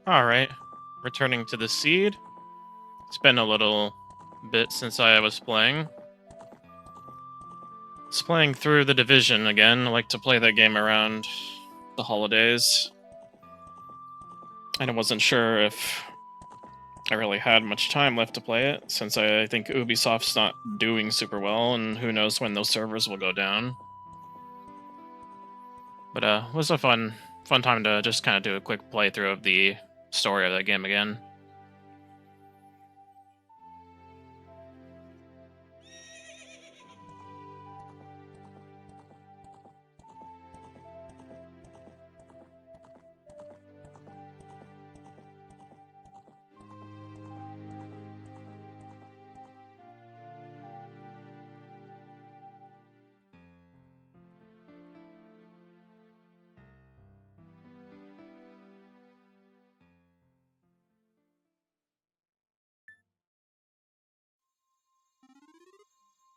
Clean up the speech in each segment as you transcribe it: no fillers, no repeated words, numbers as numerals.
Alright, returning to the seed. It's been a little bit since I was playing. It's playing through the Division again. I like to play that game around the holidays. And I wasn't sure if I really had much time left to play it, since I think Ubisoft's not doing super well, and who knows when those servers will go down. But it was a fun time to just kind of do a quick playthrough of the story of that game again.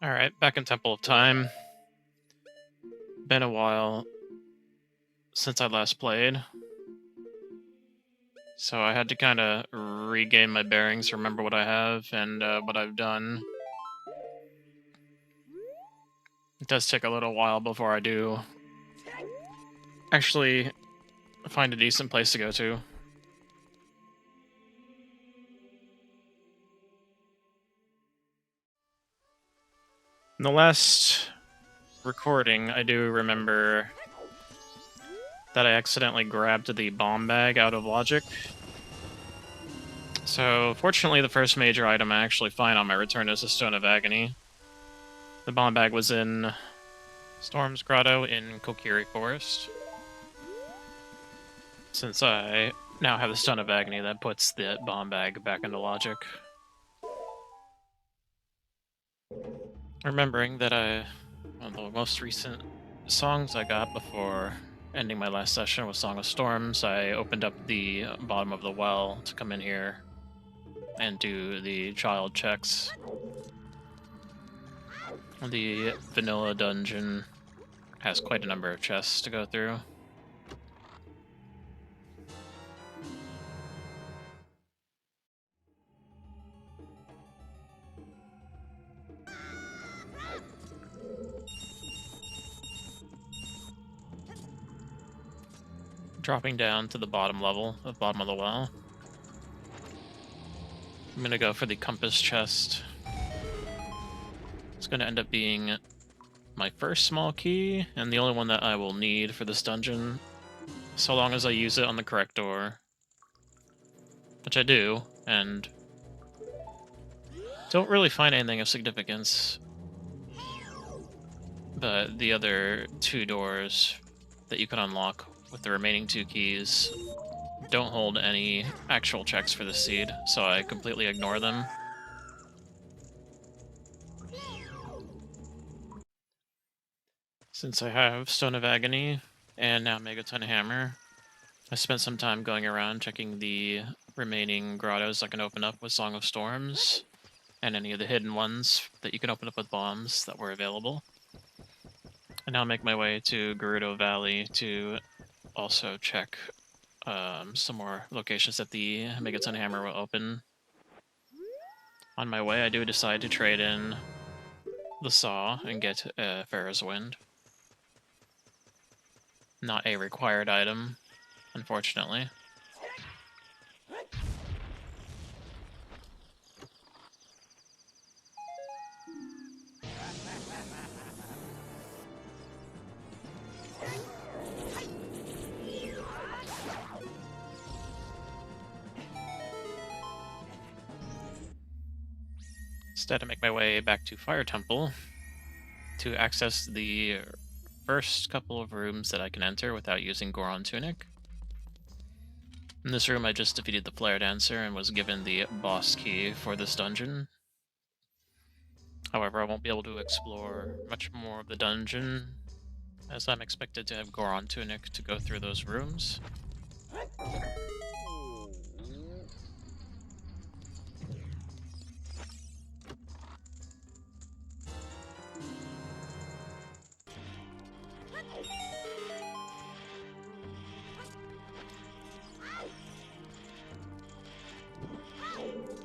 Alright, back in Temple of Time. Been a while since I last played, so I had to kind of regain my bearings, remember what I have and what I've done. It does take a little while before I do actually find a decent place to go to. In the last recording, I do remember that I accidentally grabbed the bomb bag out of logic. So, fortunately, the first major item I actually find on my return is a Stone of Agony. The bomb bag was in Storm's Grotto in Kokiri Forest. Since I now have the Stone of Agony, that puts the bomb bag back into logic. Remembering that one of the most recent songs I got before ending my last session was Song of Storms, I opened up the bottom of the well to come in here and do the child checks. The vanilla dungeon has quite a number of chests to go through. Dropping down to the bottom level, the bottom of the well. I'm gonna go for the compass chest. It's gonna end up being my first small key, and the only one that I will need for this dungeon, so long as I use it on the correct door. Which I do, and don't really find anything of significance. But the other two doors that you can unlock with the remaining two keys don't hold any actual checks for the seed, so I completely ignore them. Since I have Stone of Agony and now Megaton Hammer, I spent some time going around checking the remaining grottos I can open up with Song of Storms, and any of the hidden ones that you can open up with bombs that were available. And now make my way to Gerudo Valley to also check some more locations that the Megaton Hammer will open. On my way, I do decide to trade in the Saw and get Farah's Wind. Not a required item, unfortunately. Instead, I make my way back to Fire Temple to access the first couple of rooms that I can enter without using Goron Tunic. In this room, I just defeated the Flare Dancer and was given the boss key for this dungeon. However, I won't be able to explore much more of the dungeon, as I'm expected to have Goron Tunic to go through those rooms.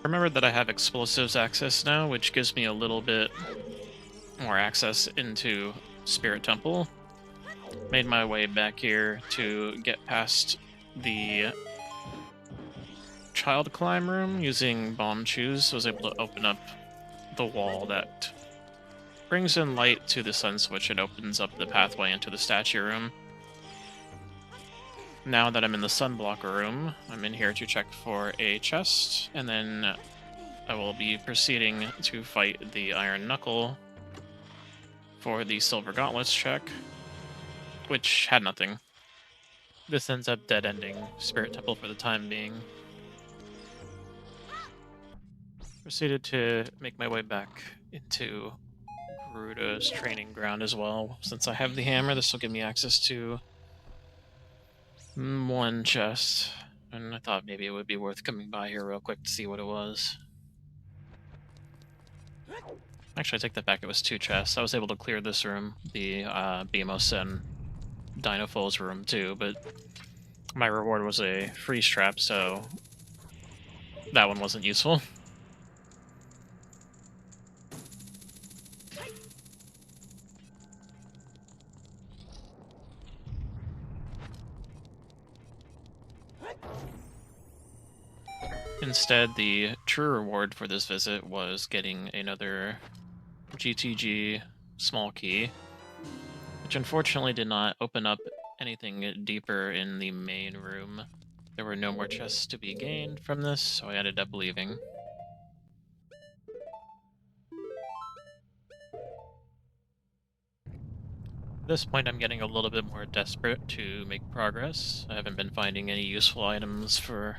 Remember that I have explosives access now, which gives me a little bit more access into Spirit Temple. Made my way back here to get past the child climb room using bomb shoes. Was able to open up the wall that brings in light to the sun switch and opens up the pathway into the statue room. Now that I'm in the sunblocker room, I'm in here to check for a chest, and then I will be proceeding to fight the Iron Knuckle for the Silver Gauntlets check, which had nothing. This ends up dead-ending Spirit Temple for the time being. Proceeded to make my way back into Garuda's training ground as well. Since I have the hammer, this will give me access to one chest, and I thought maybe it would be worth coming by here real quick to see what it was. Actually, I take that back, it was two chests. I was able to clear this room, the Beamos and Dinofoal's room too, but my reward was a freeze trap, so that one wasn't useful. Instead, the true reward for this visit was getting another GTG small key, which unfortunately did not open up anything deeper in the main room. There were no more chests to be gained from this, so I ended up leaving. At this point, I'm getting a little bit more desperate to make progress. I haven't been finding any useful items for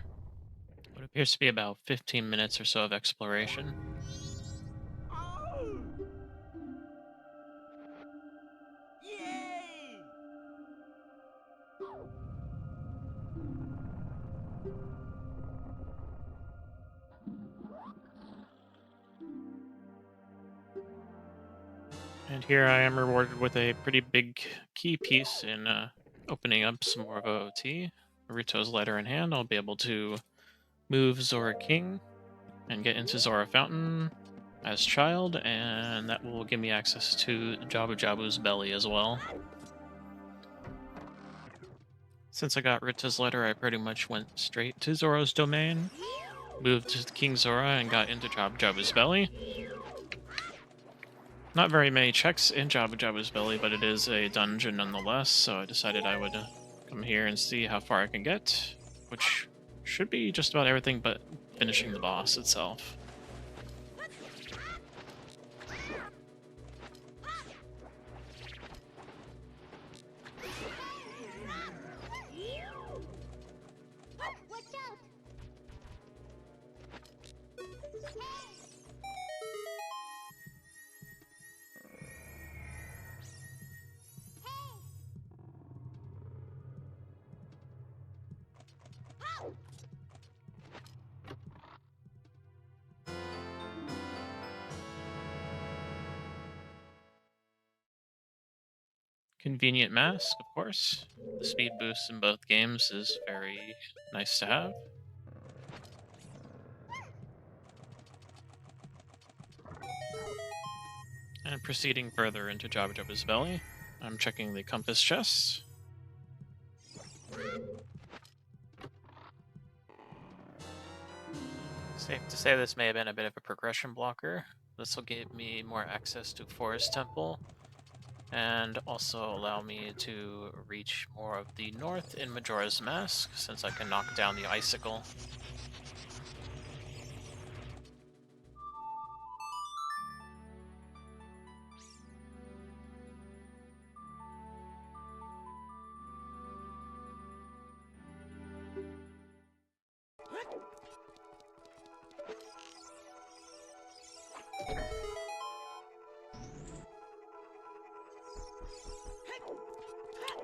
what appears to be about 15 minutes or so of exploration. And here I am rewarded with a pretty big key piece in opening up some more of OOT. Naruto's letter in hand, I'll be able to move Zora King and get into Zora Fountain as child, and that will give me access to Jabu Jabu's belly as well. Since I got Rita's letter, I pretty much went straight to Zoro's domain, moved to King Zora, and got into Jabu Jabu's belly. Not very many checks in Jabu Jabu's belly, but it is a dungeon nonetheless, so I decided I would come here and see how far I can get, which should be just about everything but finishing the boss itself. Convenient mask, of course. The speed boost in both games is very nice to have. And proceeding further into Jabu Jabu's belly, I'm checking the compass chest. Safe to say this may have been a bit of a progression blocker. This will give me more access to Forest Temple, and also allow me to reach more of the north in Majora's Mask, since I can knock down the icicle.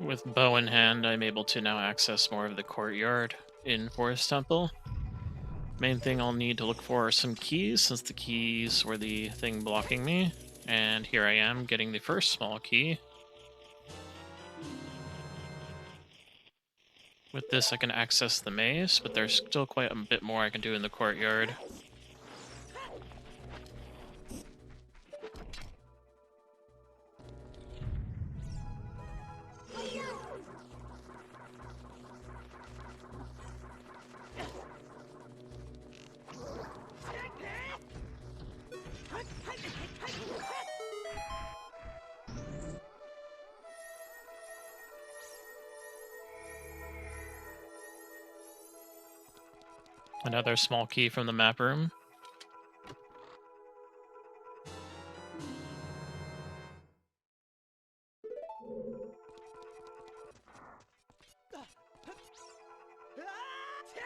With bow in hand, I'm able to now access more of the courtyard in Forest Temple. Main thing I'll need to look for are some keys, since the keys were the thing blocking me. And here I am, getting the first small key. With this, I can access the maze, but there's still quite a bit more I can do in the courtyard. Another small key from the map room.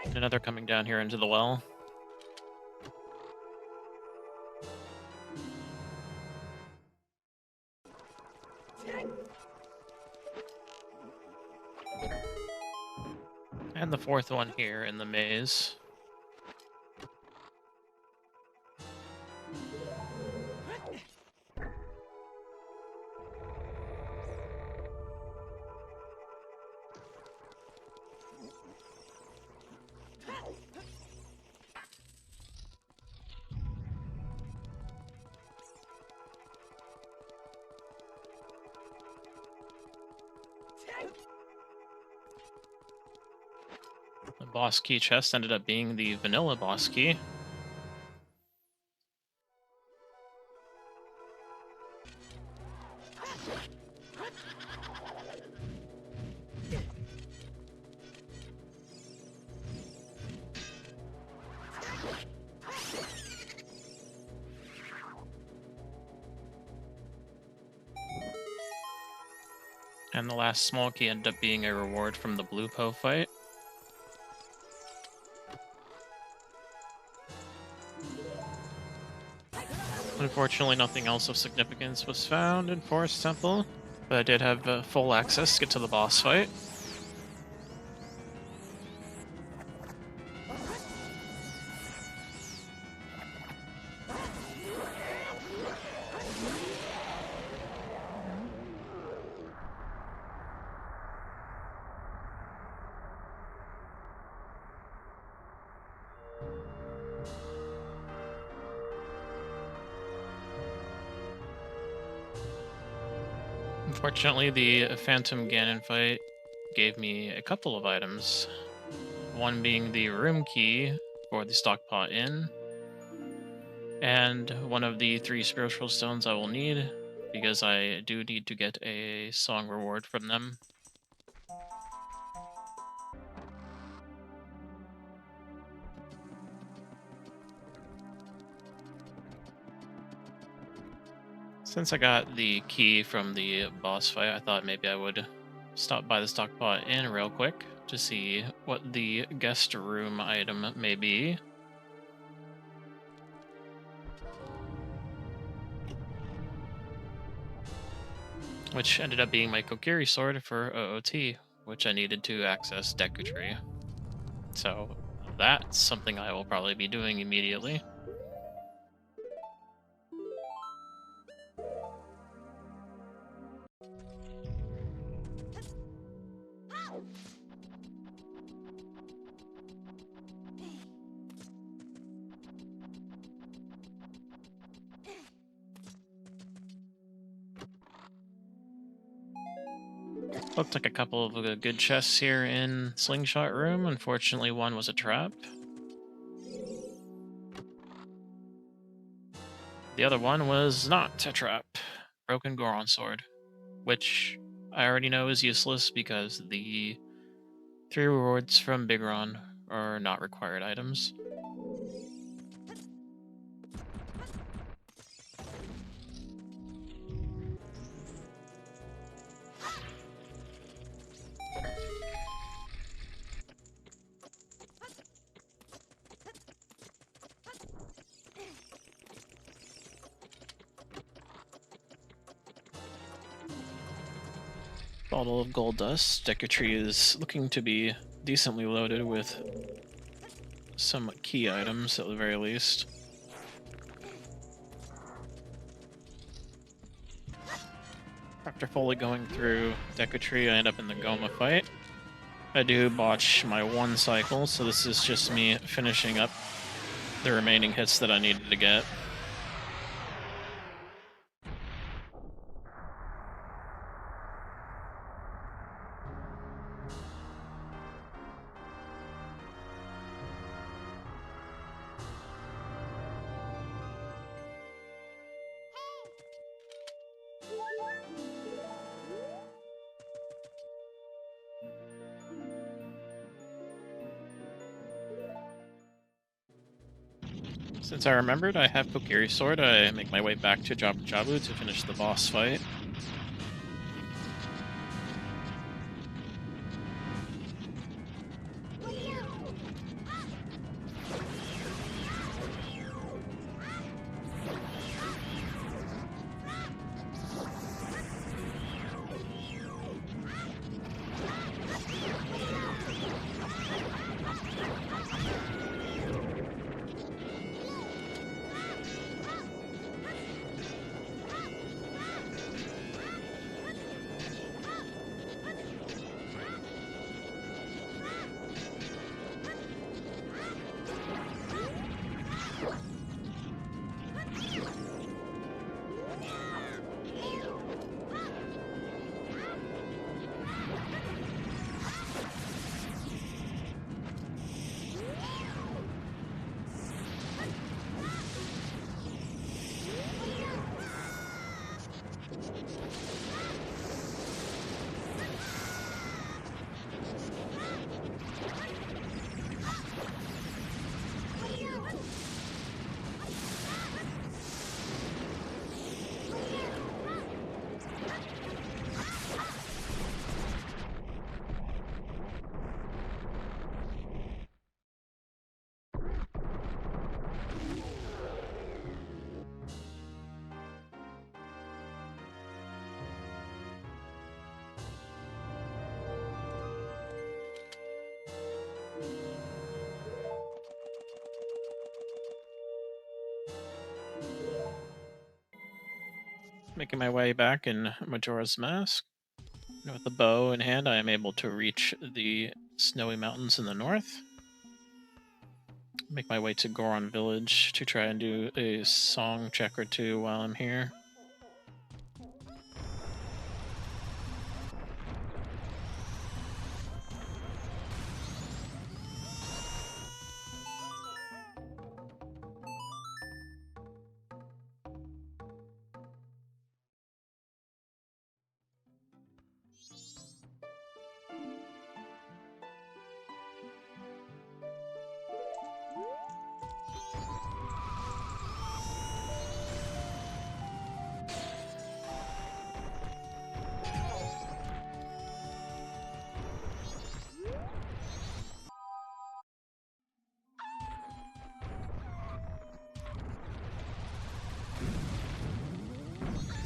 And another coming down here into the well. And the fourth one here in the maze. The boss key chest ended up being the vanilla boss key. And the last small key ended up being a reward from the Blue Po fight. Unfortunately, nothing else of significance was found in Forest Temple, but I did have full access to get to the boss fight. Unfortunately, the Phantom Ganon fight gave me a couple of items. One being the room key for the Stockpot Inn, and one of the 3 spiritual stones I will need, because I do need to get a song reward from them. Since I got the key from the boss fight, I thought maybe I would stop by the Stockpot Inn real quick to see what the guest room item may be. Which ended up being my Kokiri sword for OOT, which I needed to access Deku Tree. So that's something I will probably be doing immediately. Looked like a couple of good chests here in Slingshot Room. Unfortunately, one was a trap. The other one was not a trap. Broken Goron Sword, which I already know is useless because the 3 rewards from Bigron are not required items. Bottle of gold dust. Deku Tree is looking to be decently loaded with some key items at the very least. After fully going through Deku Tree, I end up in the Goma fight. I do botch my 1 cycle, so this is just me finishing up the remaining hits that I needed to get. Since I remembered I have Kokiri Sword, I make my way back to Jabu Jabu to finish the boss fight. Making my way back in Majora's Mask. And with the bow in hand, I am able to reach the snowy mountains in the north. Make my way to Goron Village to try and do a song check or two while I'm here.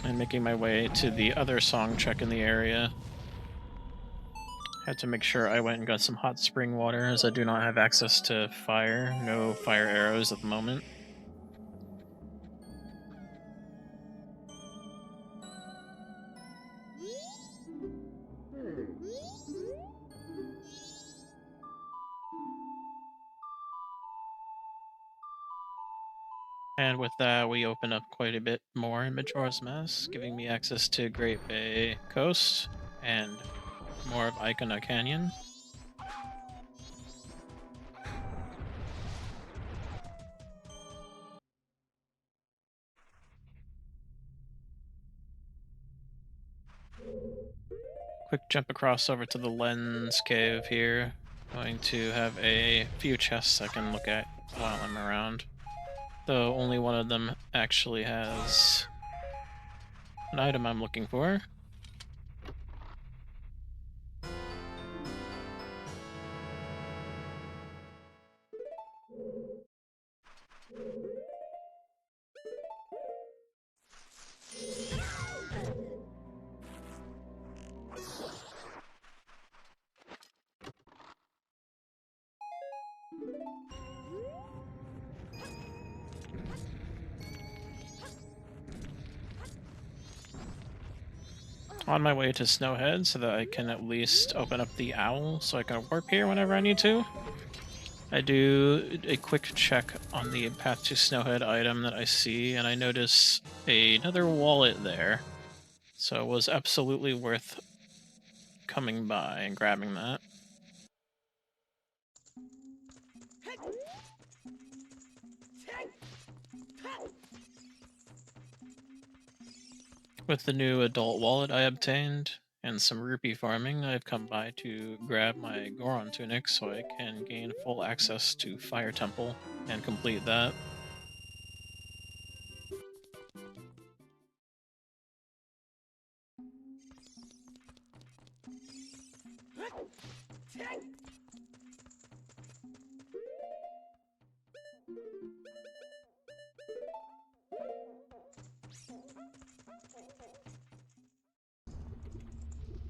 And making my way to the other song check in the area. Had to make sure I went and got some hot spring water, as I do not have access to fire. No fire arrows at the moment. And with that, we open up quite a bit more in Majora's Mask, giving me access to Great Bay Coast and more of Icona Canyon. Quick jump across over to the Lens Cave here. Going to have a few chests I can look at while I'm around. Though only one of them actually has an item I'm looking for. On my way to Snowhead so that I can at least open up the owl so I can warp here whenever I need to. I do a quick check on the Path to Snowhead item that I see, and I notice another wallet there. So it was absolutely worth coming by and grabbing that. With the new adult wallet I obtained, and some rupee farming, I've come by to grab my Goron tunic so I can gain full access to Fire Temple and complete that.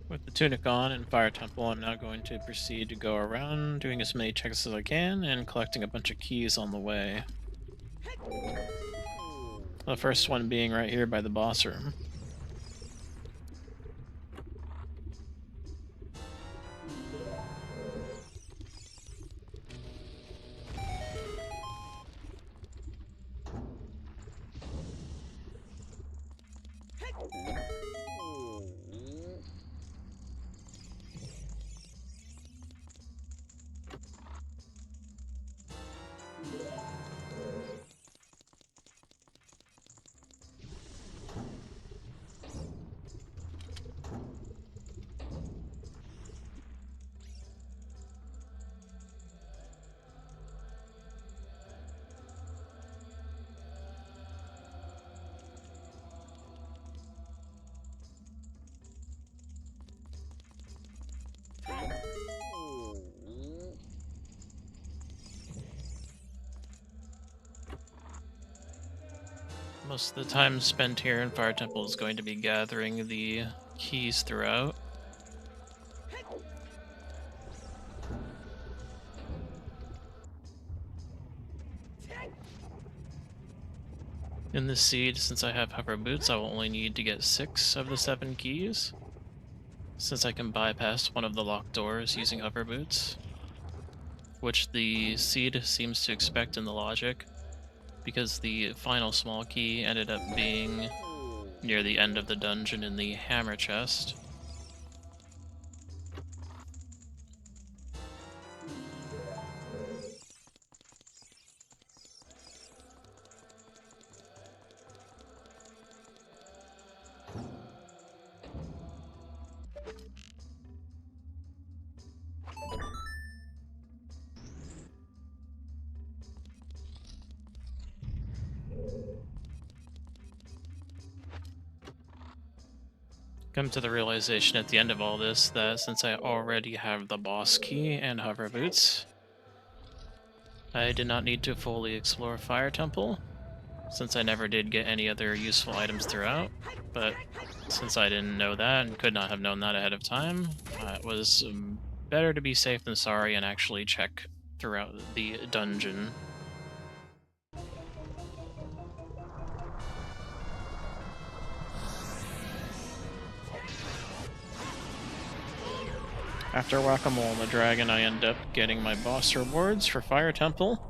With the tunic on and Fire Temple, I'm now going to proceed to go around, doing as many checks as I can, and collecting a bunch of keys on the way. The first one being right here by the boss room. Most of the time spent here in Fire Temple is going to be gathering the keys throughout. In this seed, since I have hover boots, I will only need to get 6 of the 7 keys, since I can bypass one of the locked doors using hover boots, which the seed seems to expect in the logic, because the final small key ended up being near the end of the dungeon in the hammer chest. Come to the realization at the end of all this that since I already have the boss key and hover boots, I did not need to fully explore Fire Temple, since I never did get any other useful items throughout. But since I didn't know that and could not have known that ahead of time, it was better to be safe than sorry and actually check throughout the dungeon. After Whack-A-Mole and the Dragon, I end up getting my boss rewards for Fire Temple.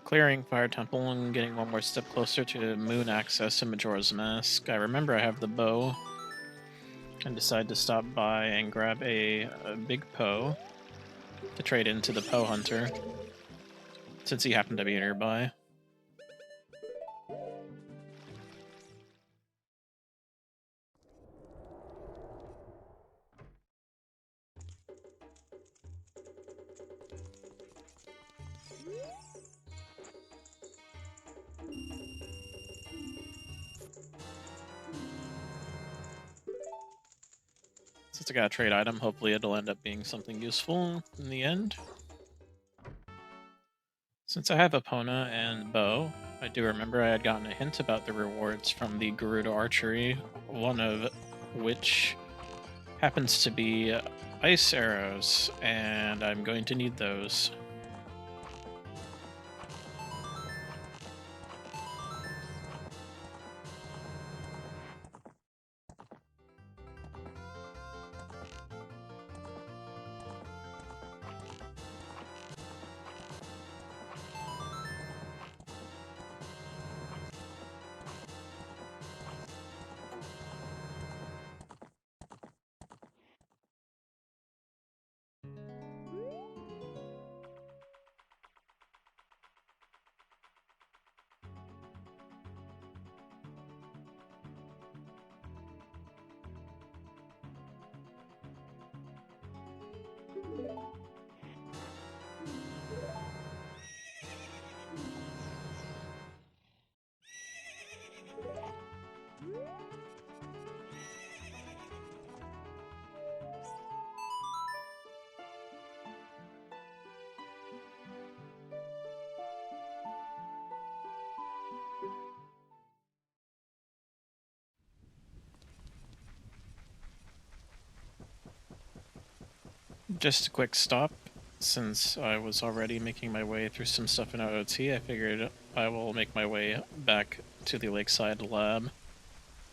Clearing Fire Temple and getting one more step closer to moon access in Majora's Mask, I remember I have the bow and decide to stop by and grab a big Poe to trade into the Poe Hunter, since he happened to be nearby. Since I got a trade item, hopefully it'll end up being something useful in the end. Since I have Epona and Bow, I do remember I had gotten a hint about the rewards from the Gerudo Archery, one of which happens to be ice arrows, and I'm going to need those. Just a quick stop. Since I was already making my way through some stuff in OOT, I figured I will make my way back to the lakeside lab.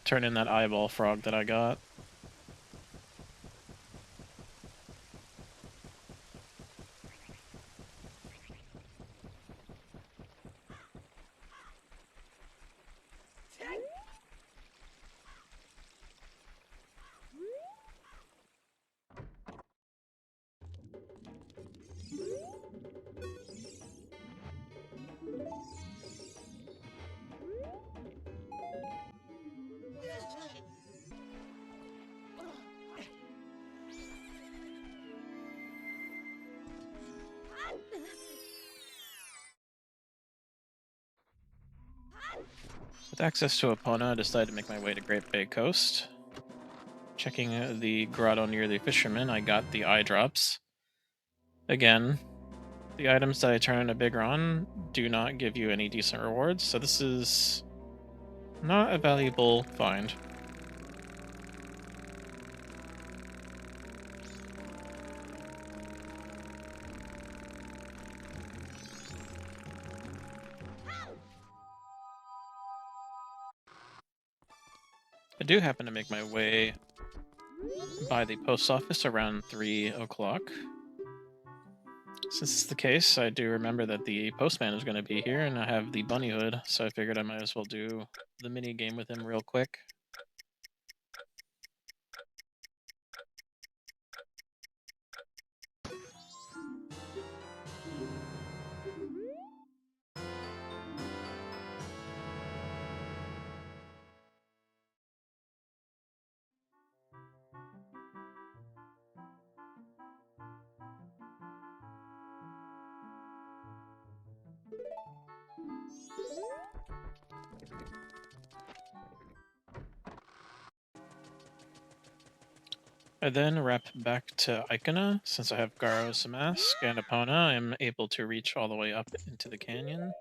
Turn in that eyeball frog that I got. With access to Epona, I decided to make my way to Great Bay Coast. Checking the grotto near the fisherman, I got the eye drops. Again, the items that I turn into Bigron do not give you any decent rewards, so this is not a valuable find. I do happen to make my way by the post office around 3 o'clock. Since it's the case, I do remember that the postman is going to be here, and I have the bunny hood, so I figured I might as well do the mini game with him real quick. I then wrap back to Icona. Since I have Garos Mask and Epona, I'm able to reach all the way up into the canyon.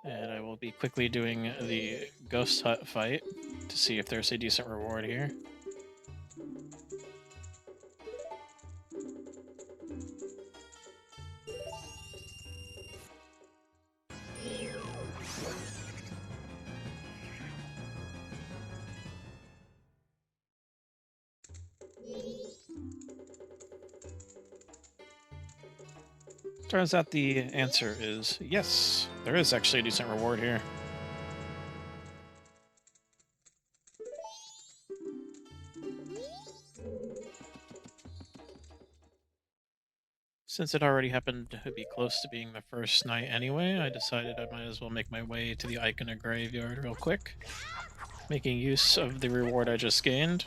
And I will be quickly doing the Ghost Hut fight to see if there's a decent reward here. Turns out the answer is yes. There is actually a decent reward here. Since it already happened to be close to being the first night anyway, I decided I might as well make my way to the Icona graveyard real quick. Making use of the reward I just gained.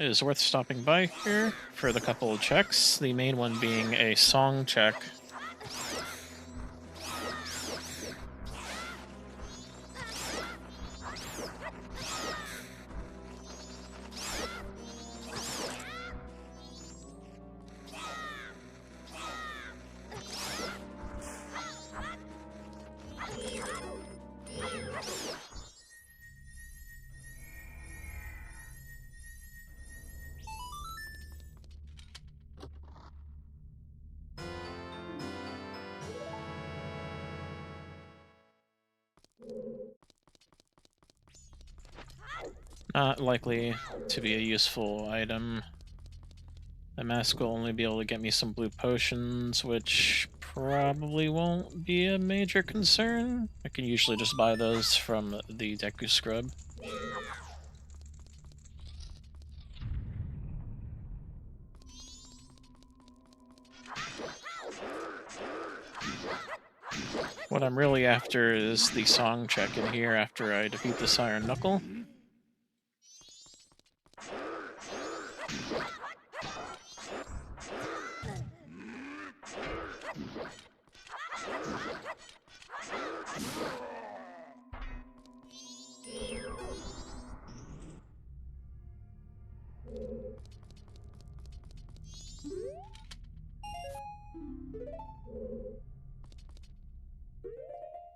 It is worth stopping by here for the couple of checks, the main one being a song check. Not likely to be a useful item. The mask will only be able to get me some blue potions, which probably won't be a major concern. I can usually just buy those from the Deku Scrub. What I'm really after is the song check in here after I defeat this Iron Knuckle.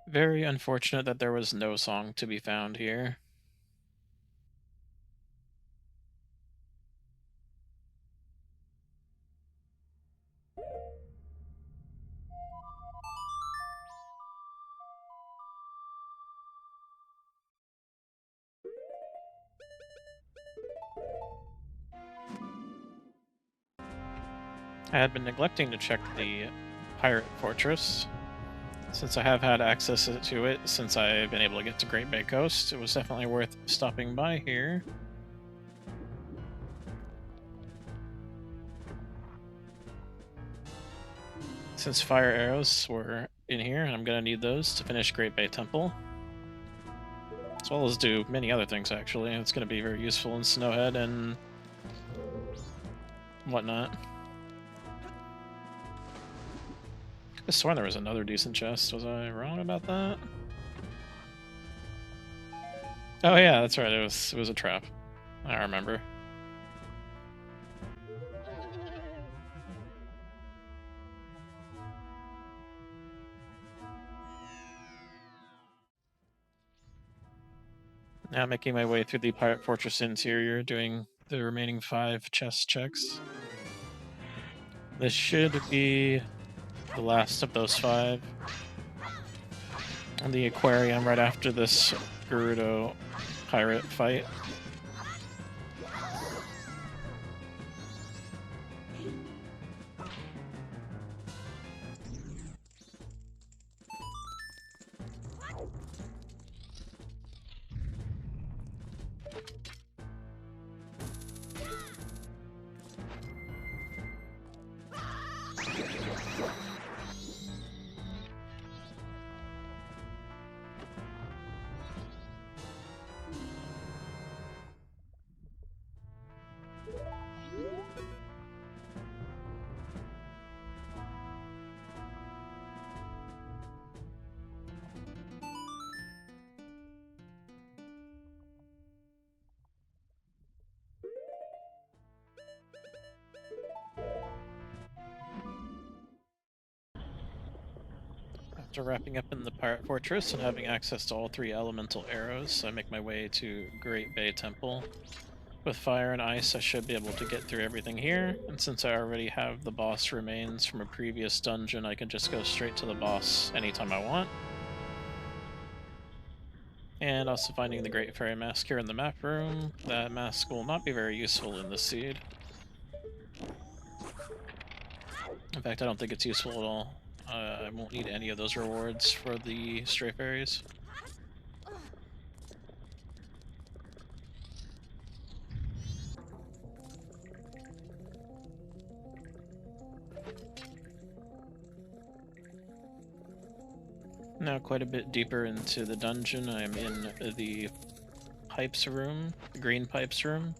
Very unfortunate that there was no song to be found here. I had been neglecting to check the pirate fortress. Since I have had access to it since I've been able to get to Great Bay Coast, it was definitely worth stopping by here. Since fire arrows were in here, I'm going to need those to finish Great Bay Temple. As well as do many other things, actually. It's going to be very useful in Snowhead and whatnot. I sworn there was another decent chest. Was I wrong about that? Oh yeah, that's right. It was a trap. I remember. Now making my way through the Pirate Fortress interior, doing the remaining 5 chest checks. This should be the last of those 5. And the aquarium right after this Gerudo pirate fight. After wrapping up in the Pirate Fortress and having access to all 3 elemental arrows, I make my way to Great Bay Temple. With fire and ice, I should be able to get through everything here, and since I already have the boss remains from a previous dungeon, I can just go straight to the boss anytime I want. And also finding the Great Fairy Mask here in the map room. That mask will not be very useful in the seed. In fact, I don't think it's useful at all. I won't need any of those rewards for the stray fairies. Now quite a bit deeper into the dungeon, I'm in the pipes room, the green pipes room.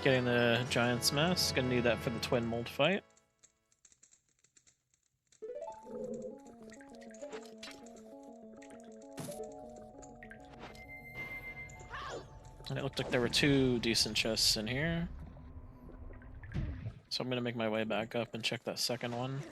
Getting the Giant's Mask, gonna need that for the Twin Mold fight. And it looked like there were 2 decent chests in here. So I'm gonna make my way back up and check that second one.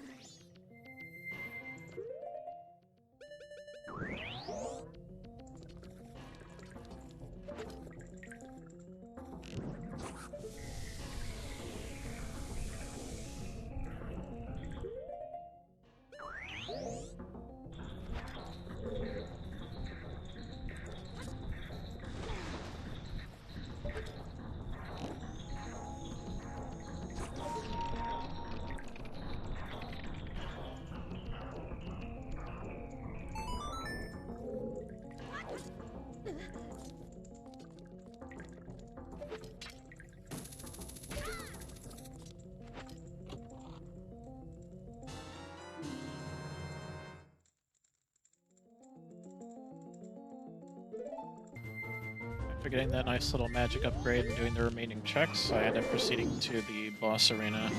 After getting that nice little magic upgrade and doing the remaining checks, I end up proceeding to the boss arena.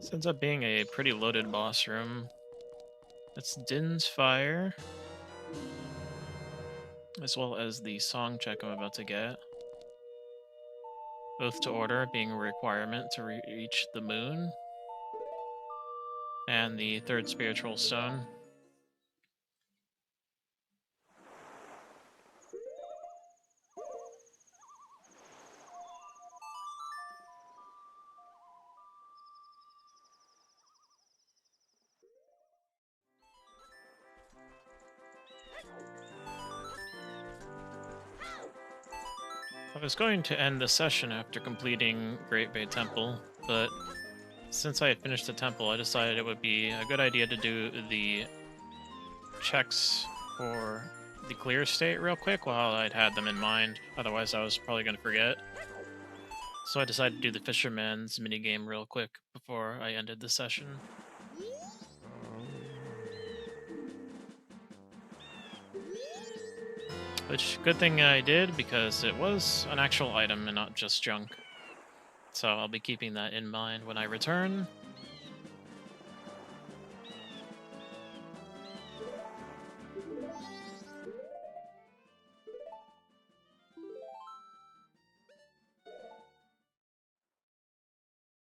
This ends up being a pretty loaded boss room. It's Din's Fire, as well as the song check I'm about to get. Both to order being a requirement to reach the moon. And the third spiritual stone. I was going to end the session after completing Great Bay Temple, but since I had finished the temple, I decided it would be a good idea to do the checks for the clear state real quick while I'd had them in mind. Otherwise, I was probably going to forget. So I decided to do the Fisherman's minigame real quick before I ended the session. Which, good thing I did, because it was an actual item and not just junk. So I'll be keeping that in mind when I return.